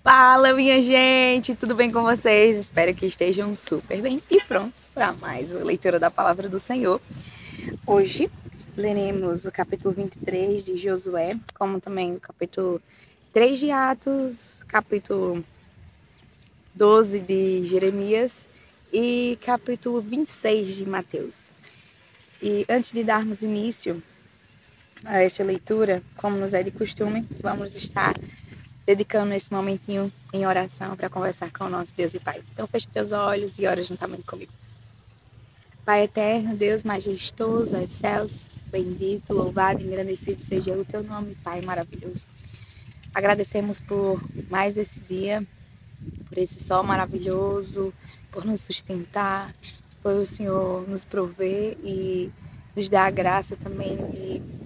Fala, minha gente! Tudo bem com vocês? Espero que estejam super bem e prontos para mais uma leitura da Palavra do Senhor. Hoje leremos o capítulo 23 de Josué, como também o capítulo 3 de Atos, capítulo 12 de Jeremias e capítulo 26 de Mateus. E antes de darmos início a esta leitura, como nos é de costume, vamos estar dedicando esse momentinho em oração para conversar com o nosso Deus e Pai. Então fecha teus olhos e ora juntamente comigo. Pai eterno, Deus majestoso, aos céus, bendito, louvado, engrandecido seja o teu nome, Pai maravilhoso. Agradecemos por mais esse dia, por esse sol maravilhoso, por nos sustentar, por o Senhor nos prover e nos dar a graça também de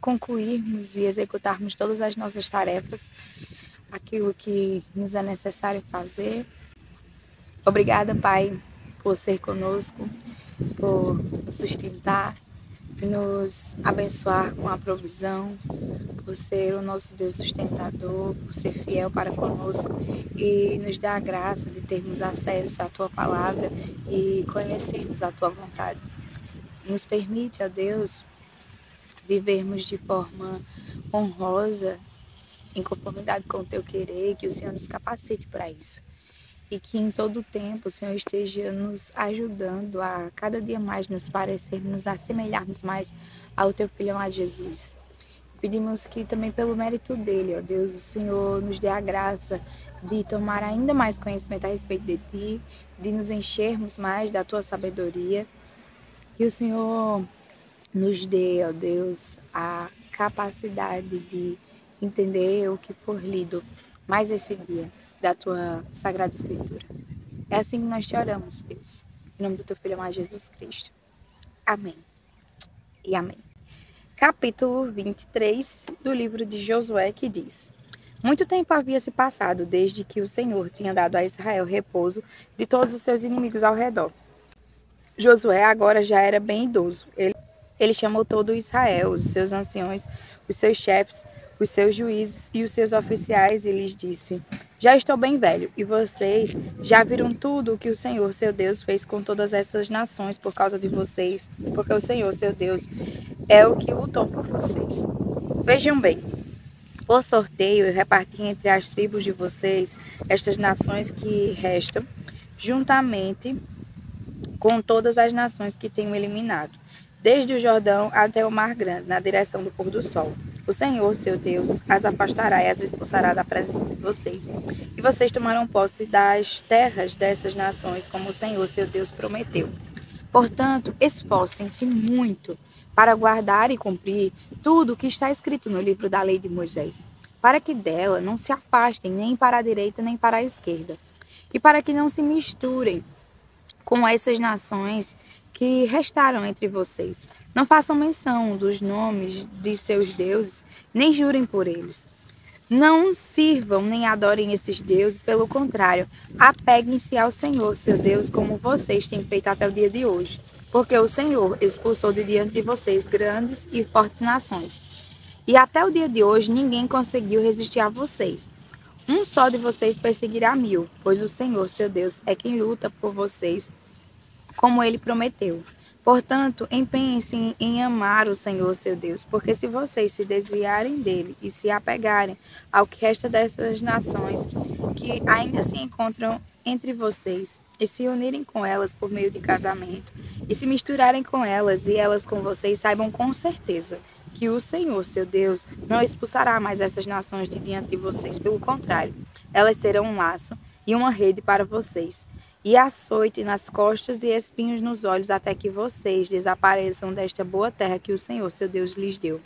concluirmos e executarmos todas as nossas tarefas, aquilo que nos é necessário fazer. Obrigada, Pai, por ser conosco, por nos sustentar, nos abençoar com a provisão, por ser o nosso Deus sustentador, por ser fiel para conosco e nos dar a graça de termos acesso à Tua Palavra e conhecermos a Tua vontade. Nos permite, ó Deus, vivermos de forma honrosa, em conformidade com o Teu querer, que o Senhor nos capacite para isso. E que em todo o tempo o Senhor esteja nos ajudando a cada dia mais nos parecermos, nos assemelharmos mais ao Teu Filho amado Jesus. Pedimos que também pelo mérito dele, ó Deus, o Senhor nos dê a graça de tomar ainda mais conhecimento a respeito de Ti, de nos enchermos mais da Tua sabedoria. Que o Senhor nos dê, ó Deus, a capacidade de entender o que for lido mais esse dia da Tua Sagrada Escritura. É assim que nós te oramos, Deus. Em nome do Teu Filho amado Jesus Cristo. Amém. E amém. Capítulo 23 do livro de Josué, que diz: Muito tempo havia se passado desde que o Senhor tinha dado a Israel repouso de todos os seus inimigos ao redor. Josué agora já era bem idoso. Ele chamou todo Israel, os seus anciões, os seus chefes, os seus juízes e os seus oficiais e lhes disse: Já estou bem velho, e vocês já viram tudo o que o Senhor, seu Deus, fez com todas essas nações por causa de vocês, porque o Senhor, seu Deus, é o que lutou por vocês. Vejam bem, por sorteio eu reparti entre as tribos de vocês estas nações que restam, juntamente com todas as nações que tenho eliminado, desde o Jordão até o Mar Grande, na direção do pôr do sol. O Senhor, seu Deus, as afastará e as expulsará da presença de vocês. E vocês tomarão posse das terras dessas nações, como o Senhor, seu Deus, prometeu. Portanto, esforcem-se muito para guardar e cumprir tudo o que está escrito no livro da lei de Moisés, para que dela não se afastem nem para a direita nem para a esquerda, e para que não se misturem com essas nações que restaram entre vocês. Não façam menção dos nomes de seus deuses, nem jurem por eles. Não sirvam nem adorem esses deuses, pelo contrário, apeguem-se ao Senhor, seu Deus, como vocês têm feito até o dia de hoje. Porque o Senhor expulsou de diante de vocês grandes e fortes nações. E até o dia de hoje ninguém conseguiu resistir a vocês. Um só de vocês perseguirá 1000, pois o Senhor, seu Deus, é quem luta por vocês, como ele prometeu. Portanto, empenhem-se em amar o Senhor, seu Deus, porque se vocês se desviarem dele e se apegarem ao que resta dessas nações que ainda se encontram entre vocês, e se unirem com elas por meio de casamento, e se misturarem com elas e elas com vocês, saibam com certeza que o Senhor, seu Deus, não expulsará mais essas nações de diante de vocês. Pelo contrário, elas serão um laço e uma rede para vocês, e açoite nas costas e espinhos nos olhos, até que vocês desapareçam desta boa terra que o Senhor, seu Deus, lhes deu.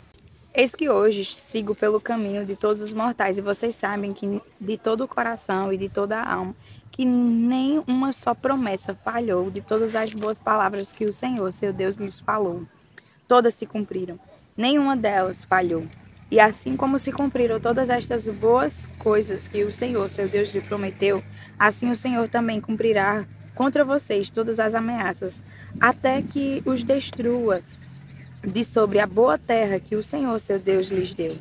Eis que hoje sigo pelo caminho de todos os mortais, e vocês sabem que de todo o coração e de toda a alma, que nem uma só promessa falhou de todas as boas palavras que o Senhor, seu Deus, lhes falou. Todas se cumpriram, nenhuma delas falhou. E assim como se cumpriram todas estas boas coisas que o Senhor, seu Deus, lhe prometeu, assim o Senhor também cumprirá contra vocês todas as ameaças, até que os destrua de sobre a boa terra que o Senhor, seu Deus, lhes deu.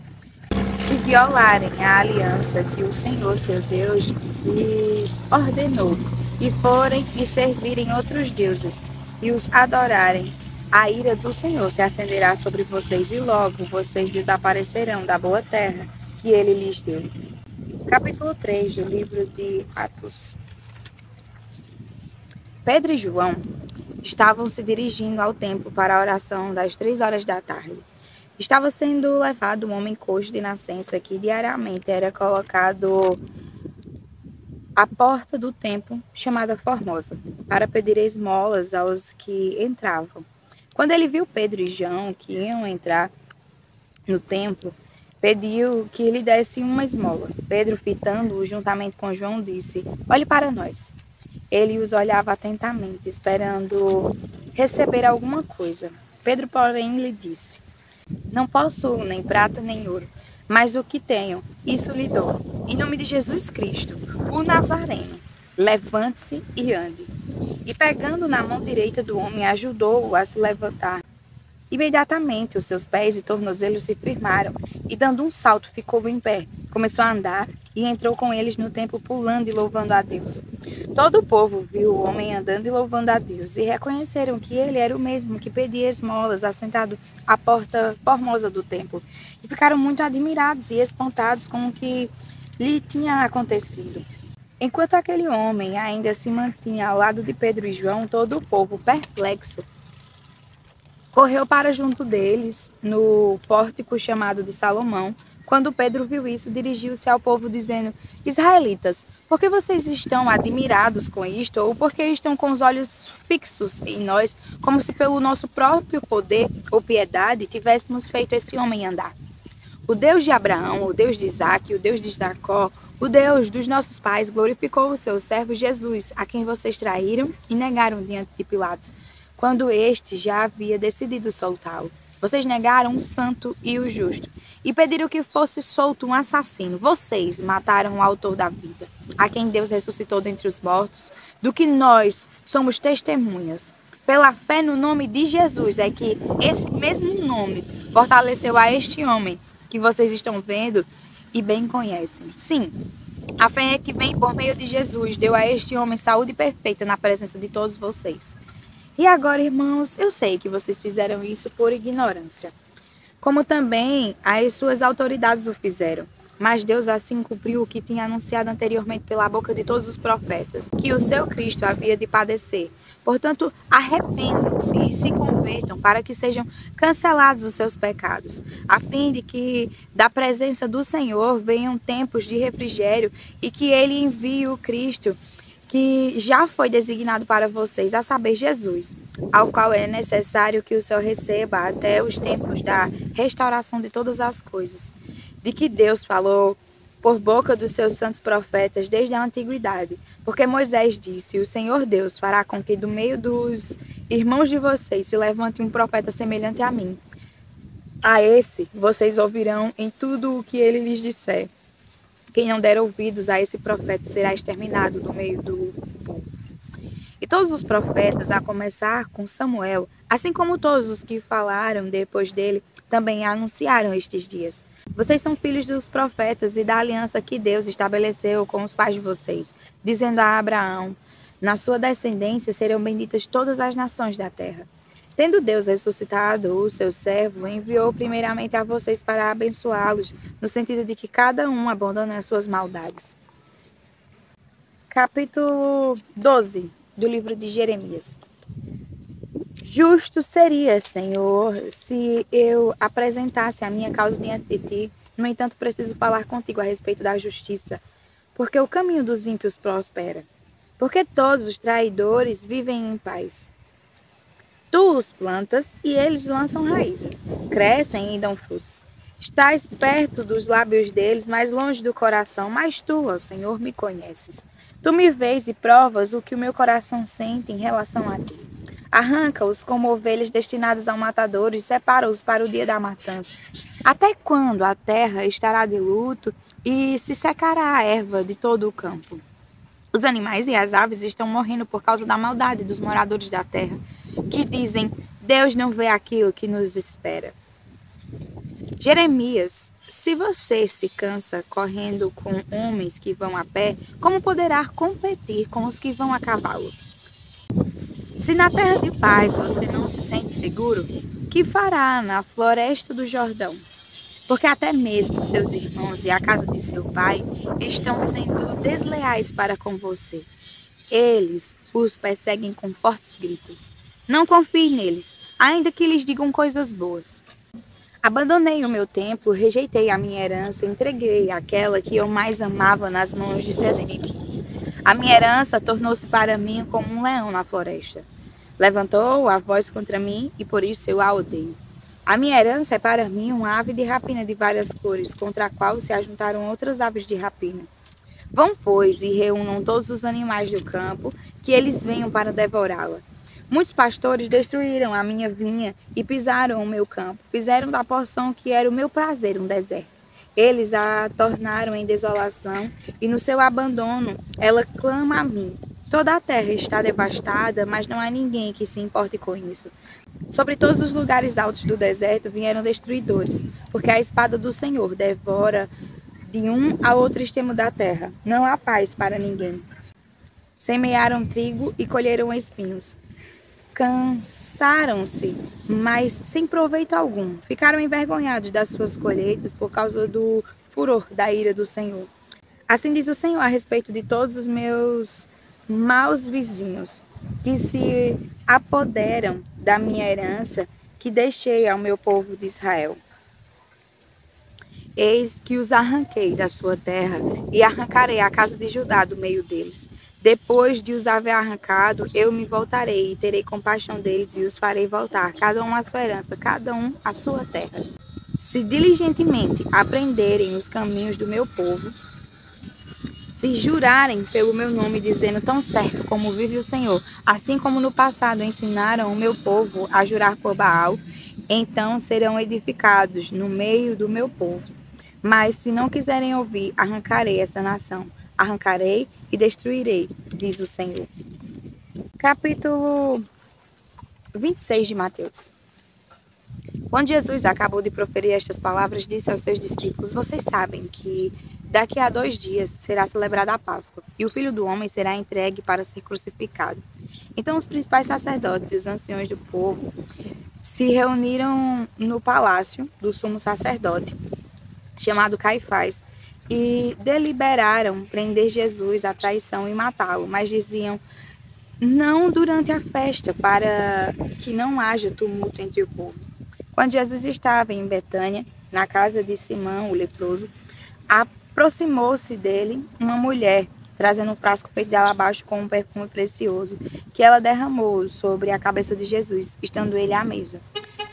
Se se violarem a aliança que o Senhor, seu Deus, lhes ordenou, e forem e servirem outros deuses, e os adorarem, a ira do Senhor se acenderá sobre vocês, e logo vocês desaparecerão da boa terra que ele lhes deu. Capítulo 3 do livro de Atos. Pedro e João estavam se dirigindo ao templo para a oração das 3 horas da tarde. Estava sendo levado um homem coxo de nascença que diariamente era colocado à porta do templo, chamada Formosa, para pedir esmolas aos que entravam. Quando ele viu Pedro e João que iam entrar no templo, pediu que lhe dessem uma esmola. Pedro, fitando-o juntamente com João, disse: "Olhe para nós." Ele os olhava atentamente, esperando receber alguma coisa. Pedro, porém, lhe disse: "Não possuo nem prata nem ouro, mas o que tenho, isso lhe dou. Em nome de Jesus Cristo, o Nazareno, levante-se e ande." E pegando na mão direita do homem, ajudou-o a se levantar. Imediatamente os seus pés e tornozelos se firmaram, e dando um salto ficou em pé. Começou a andar e entrou com eles no templo, pulando e louvando a Deus. Todo o povo viu o homem andando e louvando a Deus, e reconheceram que ele era o mesmo que pedia esmolas, assentado à porta formosa do templo. E ficaram muito admirados e espantados com o que lhe tinha acontecido. Enquanto aquele homem ainda se mantinha ao lado de Pedro e João, todo o povo, perplexo, correu para junto deles, no pórtico chamado de Salomão. Quando Pedro viu isso, dirigiu-se ao povo, dizendo: "Israelitas, por que vocês estão admirados com isto? Ou por que estão com os olhos fixos em nós, como se pelo nosso próprio poder ou piedade tivéssemos feito esse homem andar? O Deus de Abraão, o Deus de Isaque, o Deus de Jacó, o Deus dos nossos pais, glorificou o seu servo Jesus, a quem vocês traíram e negaram diante de Pilatos, quando este já havia decidido soltá-lo. Vocês negaram o santo e o justo, e pediram que fosse solto um assassino. Vocês mataram o autor da vida, a quem Deus ressuscitou dentre os mortos, do que nós somos testemunhas. Pela fé no nome de Jesus é que esse mesmo nome fortaleceu a este homem que vocês estão vendo e bem conhecem. Sim, a fé que vem por meio de Jesus deu a este homem saúde perfeita na presença de todos vocês. E agora, irmãos, eu sei que vocês fizeram isso por ignorância, como também as suas autoridades o fizeram. Mas Deus assim cumpriu o que tinha anunciado anteriormente pela boca de todos os profetas, que o seu Cristo havia de padecer. Portanto, arrependam-se e se convertam para que sejam cancelados os seus pecados, a fim de que da presença do Senhor venham tempos de refrigério e que ele envie o Cristo que já foi designado para vocês, a saber, Jesus, ao qual é necessário que o Senhor receba até os tempos da restauração de todas as coisas, de que Deus falou por boca dos seus santos profetas desde a antiguidade. Porque Moisés disse: "O Senhor Deus fará com que do meio dos irmãos de vocês se levante um profeta semelhante a mim. A esse vocês ouvirão em tudo o que ele lhes disser. Quem não der ouvidos a esse profeta será exterminado do meio do povo." E todos os profetas, a começar com Samuel, assim como todos os que falaram depois dele, também anunciaram estes dias. Vocês são filhos dos profetas e da aliança que Deus estabeleceu com os pais de vocês, dizendo a Abraão: "Na sua descendência serão benditas todas as nações da terra." Tendo Deus ressuscitado o seu servo, enviou primeiramente a vocês para abençoá-los, no sentido de que cada um abandone as suas maldades. Capítulo 12 do livro de Jeremias. Justo seria, Senhor, se eu apresentasse a minha causa diante de ti. No entanto, preciso falar contigo a respeito da justiça, porque o caminho dos ímpios prospera, porque todos os traidores vivem em paz. Tu os plantas e eles lançam raízes, crescem e dão frutos. Estás perto dos lábios deles, mais longe do coração, mas tu, ó Senhor, me conheces. Tu me vês e provas o que o meu coração sente em relação a ti. Arranca-os como ovelhas destinadas ao matador e separa-os para o dia da matança. Até quando a terra estará de luto e se secará a erva de todo o campo? Os animais e as aves estão morrendo por causa da maldade dos moradores da terra, que dizem: "Deus não vê aquilo que nos espera." Jeremias Se você se cansa correndo com homens que vão a pé, como poderá competir com os que vão a cavalo? Se na terra de paz você não se sente seguro, que fará na floresta do Jordão? Porque até mesmo seus irmãos e a casa de seu pai estão sendo desleais para com você. Eles os perseguem com fortes gritos. Não confie neles, ainda que lhes digam coisas boas. Abandonei o meu templo, rejeitei a minha herança, entreguei aquela que eu mais amava nas mãos de seus inimigos. A minha herança tornou-se para mim como um leão na floresta. Levantou a voz contra mim e por isso eu a odeio. A minha herança é para mim uma ave de rapina de várias cores, contra a qual se ajuntaram outras aves de rapina. Vão, pois, e reúnam todos os animais do campo, que eles venham para devorá-la. Muitos pastores destruíram a minha vinha e pisaram o meu campo, fizeram da porção que era o meu prazer um deserto. Eles a tornaram em desolação e no seu abandono ela clama a mim. Toda a terra está devastada, mas não há ninguém que se importe com isso. Sobre todos os lugares altos do deserto vieram destruidores, porque a espada do Senhor devora de um a outro extremo da terra. Não há paz para ninguém. Semearam trigo e colheram espinhos. Cansaram-se, mas sem proveito algum. Ficaram envergonhados das suas colheitas por causa do furor da ira do Senhor. Assim diz o Senhor a respeito de todos os meus maus vizinhos, que se apoderam da minha herança, que deixei ao meu povo de Israel. Eis que os arranquei da sua terra e arrancarei a casa de Judá do meio deles. Depois de os haver arrancado, eu me voltarei e terei compaixão deles e os farei voltar, cada um à sua herança, cada um à sua terra. Se diligentemente aprenderem os caminhos do meu povo, se jurarem pelo meu nome, dizendo tão certo como vive o Senhor, assim como no passado ensinaram o meu povo a jurar por Baal, então serão edificados no meio do meu povo. Mas se não quiserem ouvir, arrancarei essa nação. Arrancarei e destruirei, diz o Senhor. Capítulo 26 de Mateus. Quando Jesus acabou de proferir estas palavras, disse aos seus discípulos: Vocês sabem que daqui a 2 dias será celebrada a Páscoa, e o Filho do Homem será entregue para ser crucificado. Então os principais sacerdotes e os anciões do povo se reuniram no palácio do sumo sacerdote, chamado Caifás, e deliberaram prender Jesus à traição e matá-lo, mas diziam: não durante a festa, para que não haja tumulto entre o povo. Quando Jesus estava em Betânia, na casa de Simão, o leproso, aproximou-se dele uma mulher, trazendo um frasco feito de alabastro com um perfume precioso, que ela derramou sobre a cabeça de Jesus, estando ele à mesa.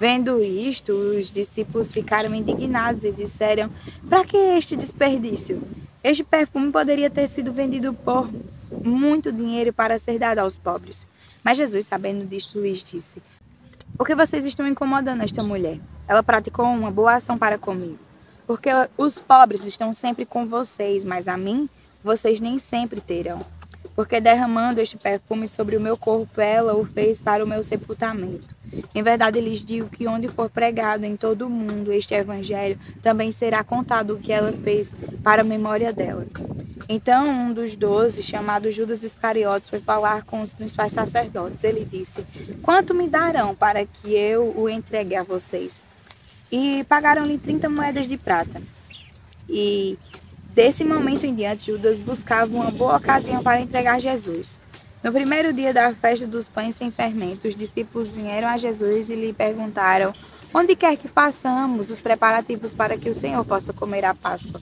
Vendo isto, os discípulos ficaram indignados e disseram: para que este desperdício? Este perfume poderia ter sido vendido por muito dinheiro para ser dado aos pobres. Mas Jesus, sabendo disto, lhes disse: por que vocês estão incomodando esta mulher? Ela praticou uma boa ação para comigo. Porque os pobres estão sempre com vocês, mas a mim vocês nem sempre terão. Porque derramando este perfume sobre o meu corpo, ela o fez para o meu sepultamento. Em verdade lhes digo que onde for pregado em todo o mundo este evangelho, também será contado o que ela fez para a memória dela. Então um dos 12, chamado Judas Iscariotes, foi falar com os principais sacerdotes. Ele disse: quanto me darão para que eu o entregue a vocês? E pagaram-lhe 30 moedas de prata. E desse momento em diante, Judas buscava uma boa ocasião para entregar Jesus. No primeiro dia da festa dos pães sem fermento, os discípulos vieram a Jesus e lhe perguntaram: onde quer que façamos os preparativos para que o Senhor possa comer a Páscoa?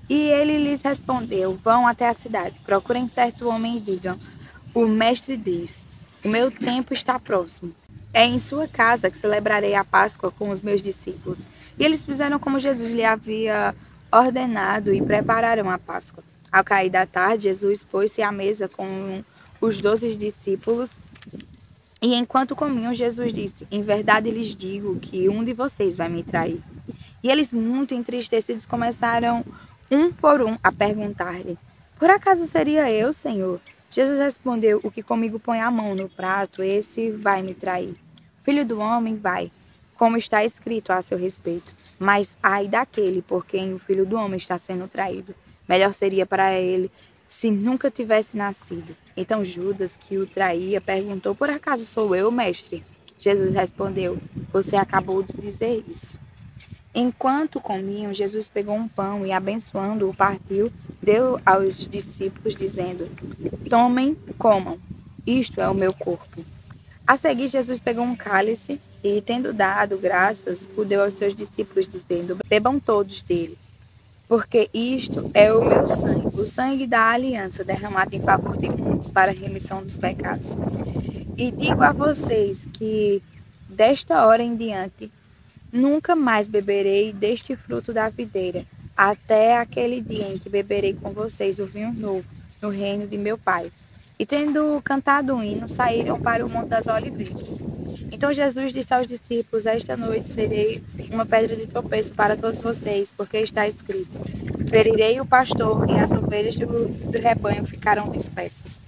E ele lhes respondeu: vão até a cidade, procurem certo homem e digam: o mestre diz, o meu tempo está próximo. É em sua casa que celebrarei a Páscoa com os meus discípulos. E eles fizeram como Jesus lhe havia ordenado e prepararam a Páscoa. Ao cair da tarde, Jesus pôs-se à mesa com os 12 discípulos. E enquanto comiam, Jesus disse: em verdade lhes digo que um de vocês vai me trair. E eles, muito entristecidos, começaram um por um a perguntar-lhe: por acaso seria eu, Senhor? Jesus respondeu: o que comigo põe a mão no prato, esse vai me trair. O Filho do Homem vai, como está escrito a seu respeito. Mas ai daquele por quem o Filho do Homem está sendo traído. Melhor seria para ele se nunca tivesse nascido. Então Judas, que o traía, perguntou: por acaso sou eu, mestre? Jesus respondeu: você acabou de dizer isso. Enquanto comiam, Jesus pegou um pão e, abençoando-o, partiu, deu aos discípulos, dizendo: tomem, comam, isto é o meu corpo. A seguir, Jesus pegou um cálice e, tendo dado graças, o deu aos seus discípulos, dizendo: bebam todos dele, porque isto é o meu sangue, o sangue da aliança, derramado em favor de muitos para a remissão dos pecados. E digo a vocês que, desta hora em diante, nunca mais beberei deste fruto da videira, até aquele dia em que beberei com vocês o vinho novo, no reino de meu Pai. E tendo cantado um hino, saíram para o Monte das Oliveiras. Então Jesus disse aos discípulos: esta noite serei uma pedra de tropeço para todos vocês, porque está escrito: ferirei o pastor e as ovelhas do rebanho ficarão dispersas.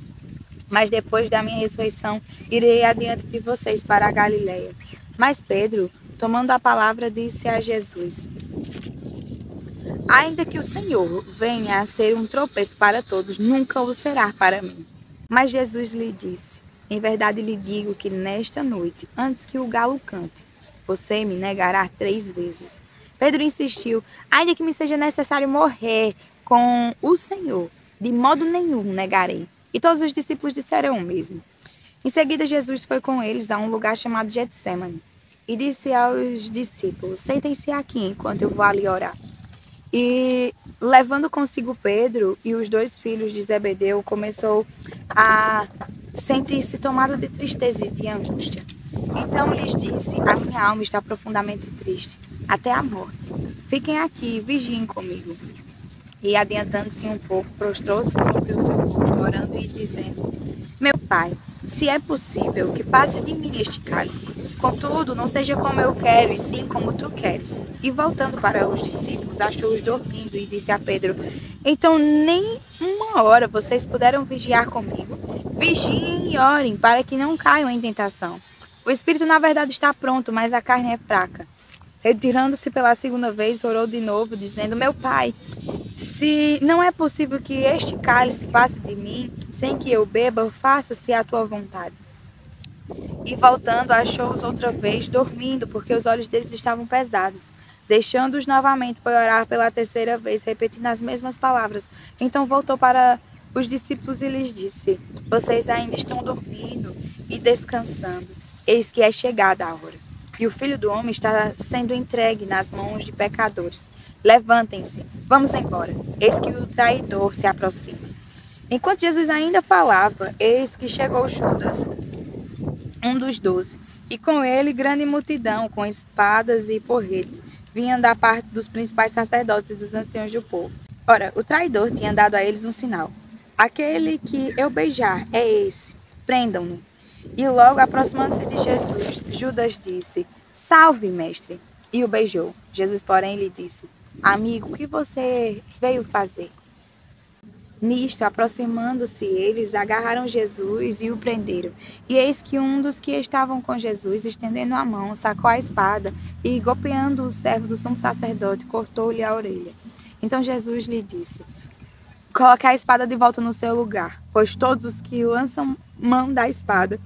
Mas depois da minha ressurreição, irei adiante de vocês para a Galileia. Mas Pedro, tomando a palavra, disse a Jesus: ainda que o Senhor venha a ser um tropeço para todos, nunca o será para mim. Mas Jesus lhe disse: em verdade lhe digo que nesta noite, antes que o galo cante, você me negará 3 vezes. Pedro insistiu: ainda que me seja necessário morrer com o Senhor, de modo nenhum negarei. E todos os discípulos disseram o mesmo. Em seguida, Jesus foi com eles a um lugar chamado Getsemane e disse aos discípulos: sentem-se aqui enquanto eu vou ali orar. E, levando consigo Pedro e os 2 filhos de Zebedeu, começou a sentir-se tomado de tristeza e de angústia. Então lhes disse: a minha alma está profundamente triste, até a morte. Fiquem aqui e vigiem comigo. E, adiantando-se um pouco, prostrou-se sobre o seu rosto, orando e dizendo: meu Pai, se é possível, que passe de mim este cálice. Contudo, não seja como eu quero, e sim como tu queres. E voltando para os discípulos, achou-os dormindo e disse a Pedro: então nem uma hora vocês puderam vigiar comigo? Vigiem e orem, para que não caiam em tentação. O espírito, na verdade, está pronto, mas a carne é fraca. Retirando-se pela 2ª vez, orou de novo, dizendo: meu Pai, se não é possível que este cálice passe de mim, sem que eu beba, faça-se a tua vontade. E voltando, achou-os outra vez dormindo, porque os olhos deles estavam pesados. Deixando-os novamente, foi orar pela 3ª vez, repetindo as mesmas palavras. Então voltou para os discípulos e lhes disse: vocês ainda estão dormindo e descansando. Eis que é chegada a hora. E o Filho do Homem está sendo entregue nas mãos de pecadores. Levantem-se, vamos embora. Eis que o traidor se aproxima. Enquanto Jesus ainda falava, eis que chegou Judas, um dos 12, e com ele grande multidão, com espadas e porretes, vinham da parte dos principais sacerdotes e dos anciãos do povo. Ora, o traidor tinha dado a eles um sinal: aquele que eu beijar é esse, prendam-no. E logo aproximando-se de Jesus, Judas disse: salve, mestre, e o beijou. Jesus, porém, lhe disse: amigo, o que você veio fazer? Nisto, aproximando-se eles, agarraram Jesus e o prenderam. E eis que um dos que estavam com Jesus, estendendo a mão, sacou a espada e, golpeando o servo do sumo sacerdote, cortou-lhe a orelha. Então Jesus lhe disse: coloque a espada de volta no seu lugar, pois todos os que lançam mão da espada,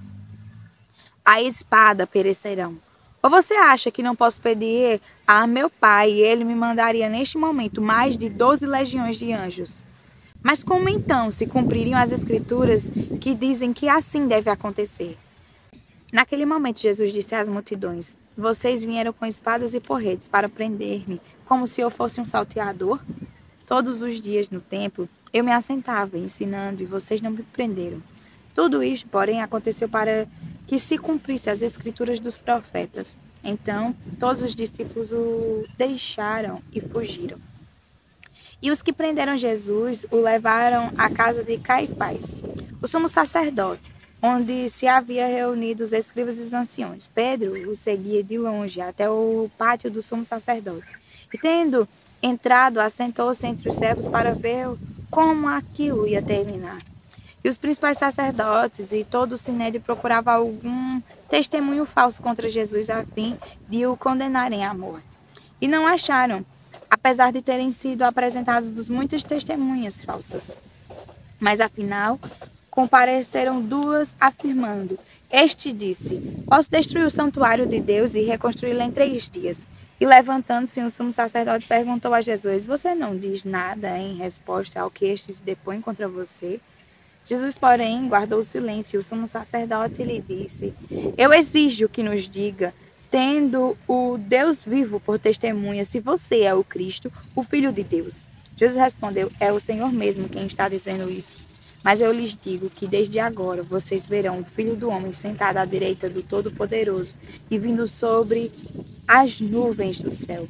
a espada perecerão. Ou você acha que não posso pedir a meu Pai e ele me mandaria neste momento mais de 12 legiões de anjos? Mas como então se cumpririam as escrituras que dizem que assim deve acontecer? Naquele momento Jesus disse às multidões: vocês vieram com espadas e porretes para prender-me, como se eu fosse um salteador? Todos os dias no templo eu me assentava ensinando e vocês não me prenderam. Tudo isto, porém, aconteceu para que se cumprisse as escrituras dos profetas. Então todos os discípulos o deixaram e fugiram. E os que prenderam Jesus o levaram à casa de Caifás, o sumo sacerdote, onde se havia reunido os escribas e os anciões. Pedro o seguia de longe até o pátio do sumo sacerdote. E tendo entrado, assentou-se entre os servos para ver como aquilo ia terminar. E os principais sacerdotes e todo o sinédrio procuravam algum testemunho falso contra Jesus a fim de o condenarem à morte. e não acharam, apesar de terem sido apresentadas muitas testemunhas falsas. Mas afinal, compareceram duas, afirmando: Este disse: Posso destruir o santuário de Deus e reconstruí-lo em 3 dias. E levantando-se, o sumo sacerdote perguntou a Jesus: Você não diz nada em resposta ao que este se depõe contra você? Jesus, porém, guardou silêncio, e o sumo sacerdote lhe disse: Eu exijo que nos diga, tendo o Deus vivo por testemunha, se você é o Cristo, o Filho de Deus. Jesus respondeu: É o Senhor mesmo quem está dizendo isso. Mas eu lhes digo que desde agora vocês verão o Filho do Homem sentado à direita do Todo-Poderoso e vindo sobre as nuvens do céu.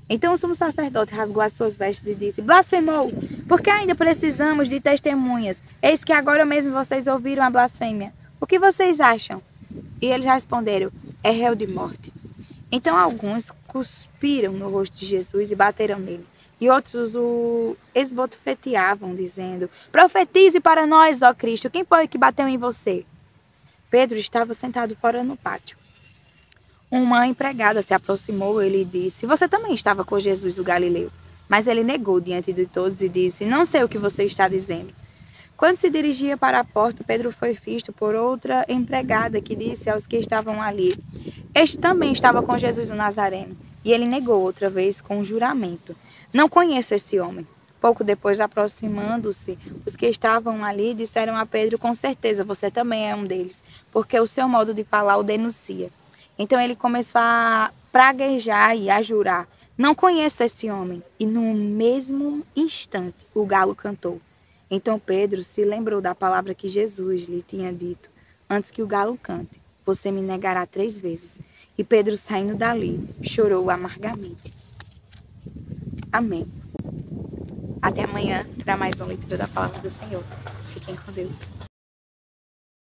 Então o sumo sacerdote rasgou as suas vestes e disse: Blasfemou! Porque ainda precisamos de testemunhas? Eis que agora mesmo vocês ouviram a blasfêmia. O que vocês acham? E eles responderam: É réu de morte. Então alguns cuspiram no rosto de Jesus e bateram nele. E outros o esbofeteavam, dizendo: Profetize para nós, ó Cristo, quem foi que bateu em você? Pedro estava sentado fora no pátio. Uma empregada se aproximou e lhe disse: Você também estava com Jesus o Galileu. Mas ele negou diante de todos e disse: Não sei o que você está dizendo. Quando se dirigia para a porta, Pedro foi visto por outra empregada que disse aos que estavam ali: Este também estava com Jesus o Nazareno. E ele negou outra vez com juramento: Não conheço esse homem. Pouco depois, aproximando-se, os que estavam ali disseram a Pedro: Com certeza você também é um deles, porque o seu modo de falar o denuncia. Então ele começou a praguejar e a jurar: Não conheço esse homem. E no mesmo instante o galo cantou. Então Pedro se lembrou da palavra que Jesus lhe tinha dito: Antes que o galo cante, você me negará 3 vezes. E Pedro, saindo dali, chorou amargamente. Amém. Até amanhã para mais uma leitura da palavra do Senhor. Fiquem com Deus.